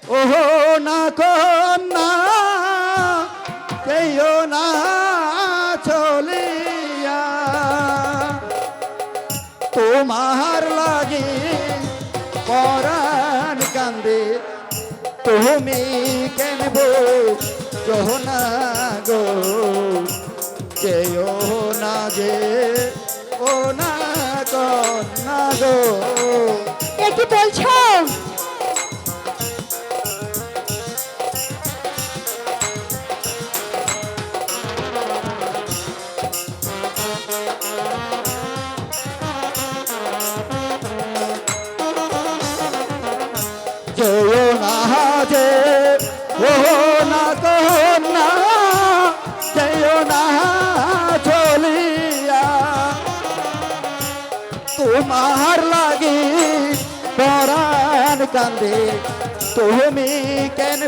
ওহো না কন্যা কেউ না চলিয়া তোমার লাগি পরাণ কান্দে তুমি কেন না গো কেউ না যে ও না কন্যা গো। এ কি বলছো? যেও না যে ও না কন্যা যেও না চলিয়া তোমার লাগি পরাণ কান্দে তুমি কেন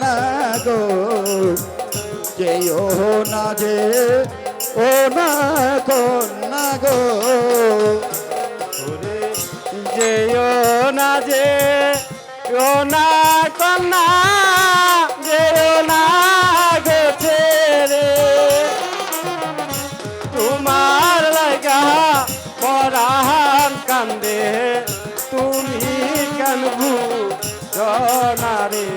না গো যেও না যে ও না কন্যা গো। যেও না যে ও না কন্যা যেও না গেছে রে তোমার লাগা পরাণ কান্দে তুমি কেন বুঝনা রে।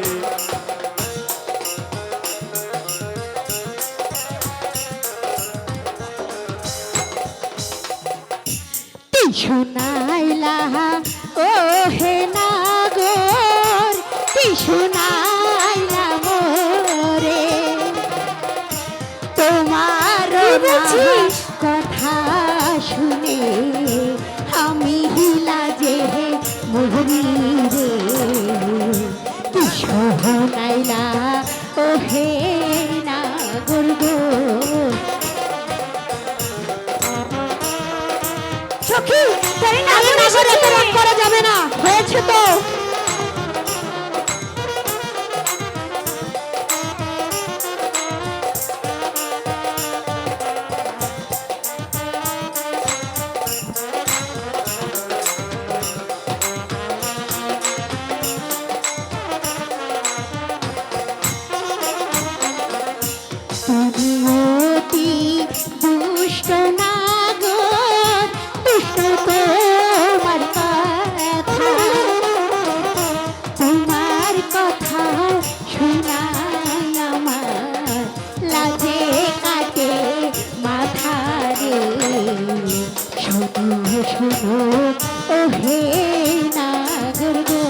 শুনাইলা ও হে নাগর কি শুনাইলা মোরে তোমার কথা শুনে আমি হিলা যে মরি রে কি শুনাইলা ও হে নাগর গো। সখী তাই না করা যাবে না হয়েছে তো। তুমি অতি দুষ্ট নাগর দুষ্ট তোমার কথা তোমার কথা শুনাই আমার লাজে কাটে মাথা রে শোনো শোনো ও হে নাগর গো।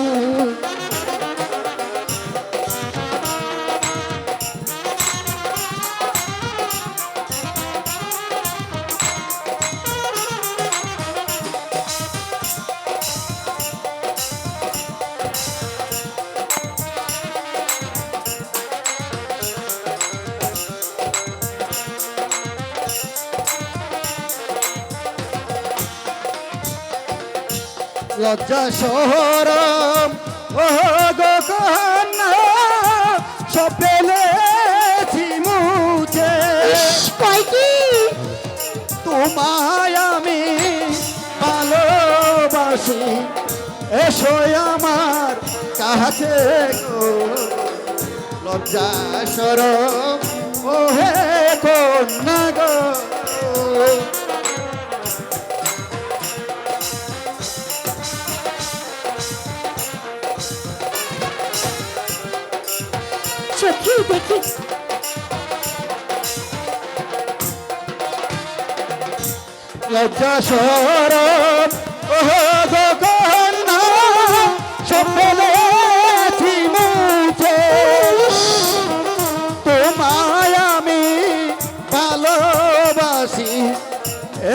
লজ্জা শহরম ও গো কন্যা সব পেলেছি মুছে কয়টি তোমায় আমি ভালোবাসি এসো আমার কাছে গো। লজ্জা শরম ও হে কন্যা গো। সখী দেখি লজ্জা শরম ও গো কন্যা সব পেলেছি মুছে তোমায় আমি ভালোবাসি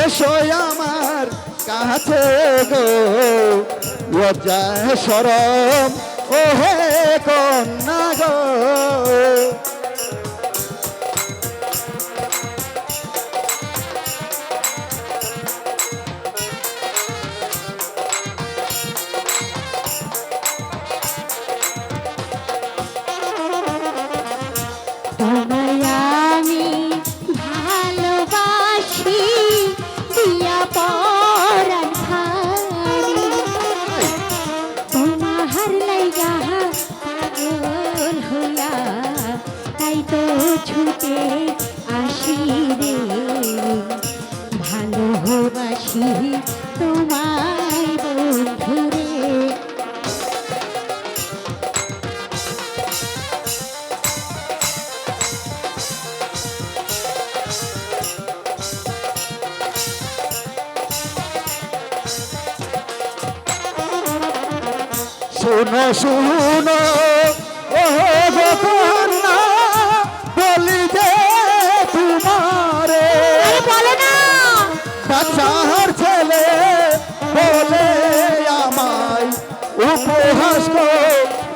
এসো আমার কাছে গো। লজ্জা শরম ও হে কন্যা গো। তোমায় আমি ভালোবাসি দিয়া পরাণ খানি তোমার লাইগা ছুটে আসি রে ভালোবাসি তোমায় বন্ধুরে। শোনো শোনো ও গো কন্যা বলি যে তোমারে আরে বলো না। বাচ্চার ছেলে বলে আমায় উপহাস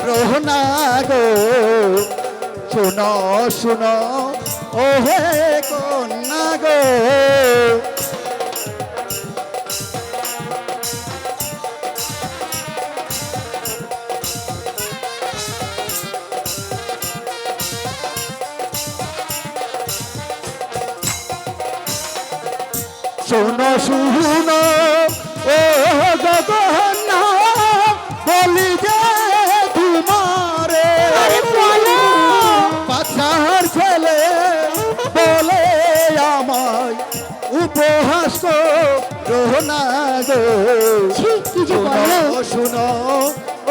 রোহনা গো। শোনো শোনো ও হে কন্যা গো। শোনো শোনো ও গগনা বলি যে তোমারে আরে বলো। বাচ্চার ছেলে বলে আমায় উপহাস রোহনা গো। ছি, কি যে বলো। শোনো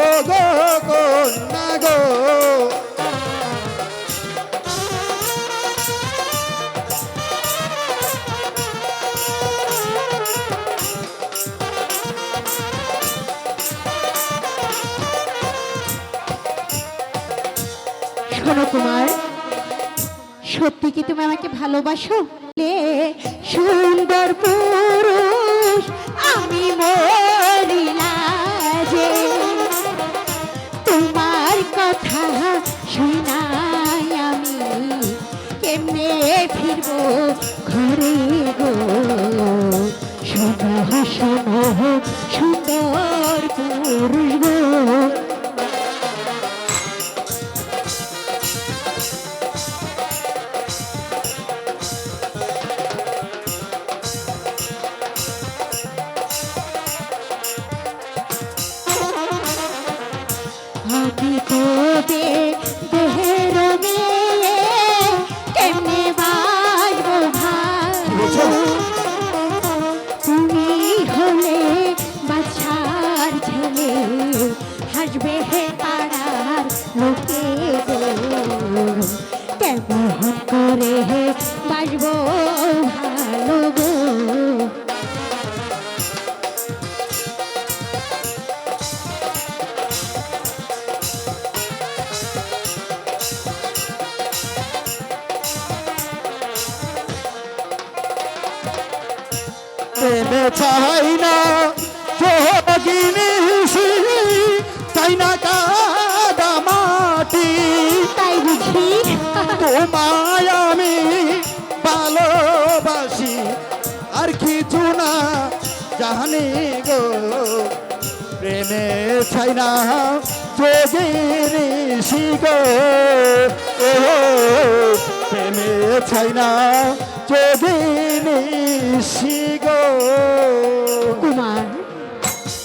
ও গো কন্যা গো। শোনো কুমার, সত্যি কি তুমি আমাকে ভালোবাসো? লে সুন্দর পুরুষ আমি মরিলা যে তোমার কথা শুনাই আমি কেমনে ফিরবো ঘরে গো। শোনো শোনো সুন্দর পুরুষ গো। আমি তোবে দেহের মেয়ে কেমনে বাজবো ভালো। তুমি হলে বাচ্চার ছেলে হাসবে হে পাড়ার লোকে গো। কেমন করে বাজবো ভালো গো। প্রেমে চাই না যোগিনী চাই না কাদা মাটি। তাই বুঝি তোমায় আমি ভালোবাসি আর কিছু না জানি গো। প্রেমে চাই না যোগিনী গো। ও প্রেমে চাই না যোগিনী গো।